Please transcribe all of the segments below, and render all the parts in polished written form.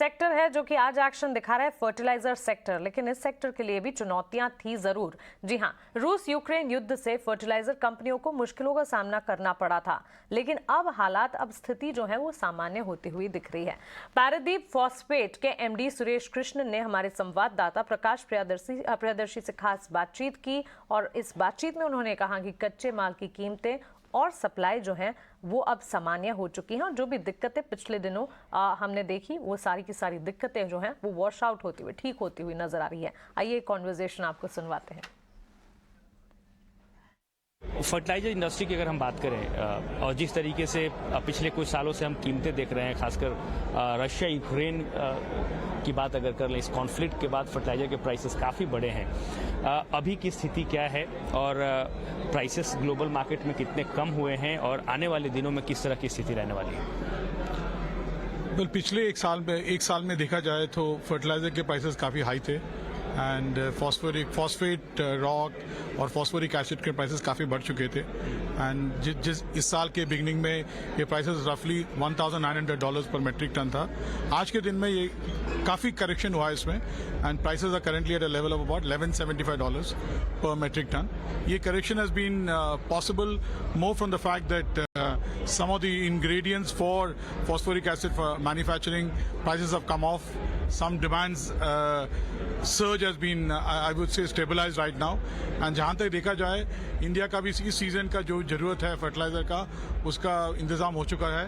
Sector है जो कि आज एक्शन दिखा रहा है, फर्टिलाइजर सेक्टर। लेकिन इस सेक्टर के लिए भी चुनौतियां थी जरूर। जी हां, रूस यूक्रेन युद्ध से फर्टिलाइजर कंपनियों को मुश्किलों का सामना करना पड़ा था, लेकिन अब स्थिति जो है वो सामान्य होती हुई दिख रही है। पारादीप फॉस्फेट के एमडी सुरेश कृष्ण ने हमारे संवाददाता प्रकाश प्रियदर्शी से खास बातचीत की और इस बातचीत में उन्होंने कहा कि कच्चे माल की कीमतें और सप्लाई जो है वो अब सामान्य हो चुकी हैं और जो भी दिक्कतें पिछले दिनों हमने देखी वो सारी की सारी दिक्कतें जो हैं वो वॉश आउट होती हुई, ठीक होती हुई नजर आ रही है। आइए कॉन्वर्जेशन आपको सुनवाते हैं। फर्टिलाइजर इंडस्ट्री की अगर हम बात करें और जिस तरीके से पिछले कुछ सालों से हम कीमतें देख रहे हैं, खासकर रशिया यूक्रेन की बात अगर कर लें, इस कॉन्फ्लिक्ट के बाद फर्टिलाइजर के प्राइसेस काफ़ी बढ़े हैं। अभी की स्थिति क्या है और प्राइसेस ग्लोबल मार्केट में कितने कम हुए हैं और आने वाले दिनों में किस तरह की स्थिति रहने वाली है? पिछले एक साल में देखा जाए तो फर्टिलाइजर के प्राइसेस काफ़ी हाई थे एंड फॉस्फेट रॉक और फॉस्फोरिक एसिड के प्राइसेस काफ़ी बढ़ चुके थे एंड इस साल के बिगनिंग में ये प्राइसेस रफली $1,900 पर मेट्रिक टन था। आज के दिन में ये काफ़ी करेक्शन हुआ है इसमें and prices are currently at a level of about $1,175 per metric ton. ये correction has been possible more from the fact that some of the ingredients for phosphoric acid for manufacturing prices have come off. Some demands surge has been I would say stabilized right now. And जहाँ तक देखा जाए India का भी इस season का जो ज़रूरत है फर्टिलाइज़र का उसका इंतज़ाम हो चुका है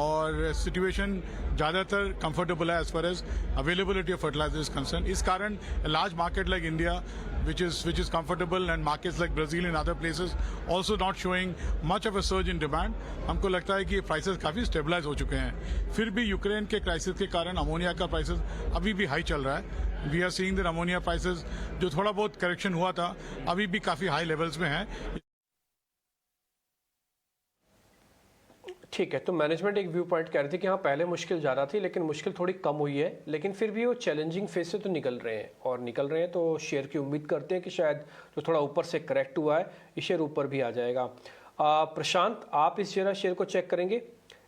और सिचुएशन ज़्यादातर कंफर्टेबल है as far as availability of fertilizer is concern. इस कारण large market like India which is comfortable and markets like Brazil and other places also not showing much of a surge in demand. हमको लगता है कि prices काफ़ी stabilise हो चुके हैं। फिर भी यूक्रेन के क्राइसिस के कारण अमोनिया का प्राइसेस अभी भी हाई चल रहा है। We are seeing that ammonia prices जो थोड़ा बहुत करेक्शन हुआ था अभी भी काफ़ी हाई लेवल्स में है। ठीक है, तो मैनेजमेंट एक व्यू पॉइंट कह रही थी कि हाँ पहले मुश्किल ज़्यादा थी लेकिन मुश्किल थोड़ी कम हुई है, लेकिन फिर भी वो चैलेंजिंग फेज से तो निकल रहे हैं तो शेयर की उम्मीद करते हैं कि शायद जो थोड़ा ऊपर से करेक्ट हुआ है ये शेयर ऊपर भी आ जाएगा। प्रशांत, आप इस जरा शेयर को चेक करेंगे,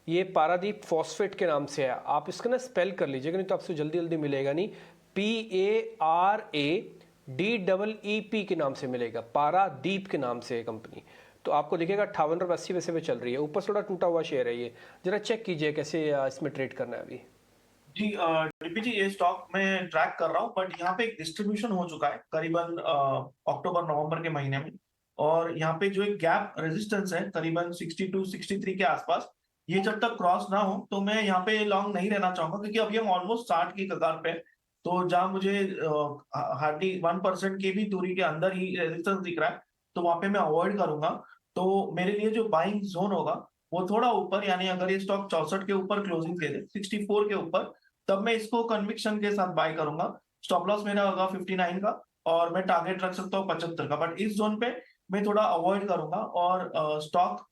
ये पारादीप फॉस्फेट के नाम से है, आप इसका ना स्पेल कर लीजिएगा नहीं तो आपसे जल्दी मिलेगा नहीं। PARADEEP के नाम से मिलेगा, पारादीप के नाम से कंपनी, तो आपको दिखेगा 58.80 पैसे पे चल रही है। ऊपर थोड़ा टूटा हुआ शेयर है, ये जरा चेक कीजिए कैसे इसमें ट्रेड करना है अभी। जी डीपी जी, ये स्टॉक में ट्रैक कर रहा हूँ बट यहाँ पे एक डिस्ट्रीब्यूशन हो चुका है करीबन अक्टूबर नवंबर के महीने में और यहाँ पे जो एक गैप रेजिस्टेंस है करीबन 62-63 के आसपास, ये जब तक क्रॉस ना हो तो मैं यहाँ पे लॉन्ग नहीं रहना चाहूंगा क्योंकि अभी हम ऑलमोस्ट 60 की कगार पे, तो जहाँ मुझे हार्डली 1% की भी दूरी के अंदर ही रेजिस्टेंस दिख रहा है तो वहां पे मैं अवॉइड करूंगा। तो मेरे लिए जो बाइंग जोन होगा वो थोड़ा ऊपर, यानी अगर ये स्टॉक 64 के ऊपर क्लोजिंग दे दे 64 के ऊपर, तब मैं इसको कन्विक्शन के साथ बाय करूंगा। स्टॉप लॉस मेरा होगा 59 का और मैं टारगेट रख सकता हूँ 75 का, बट इस जोन पे मैं थोड़ा अवॉइड करूंगा। और स्टॉक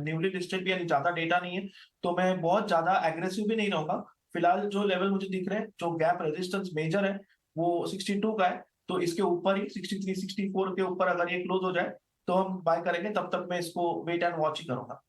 न्यूली लिस्टेड भी यानी ज्यादा डेटा नहीं है तो मैं बहुत ज्यादा एग्रेसिव भी नहीं रहूंगा। फिलहाल जो लेवल मुझे दिख रहे हैं, जो गैप रेजिस्टेंस मेजर है वो 62 का है, तो इसके ऊपर ही 63-64 के ऊपर अगर ये क्लोज हो जाए तो हम बाय करेंगे, तब तक मैं इसको वेट एंड वॉच ही करूंगा।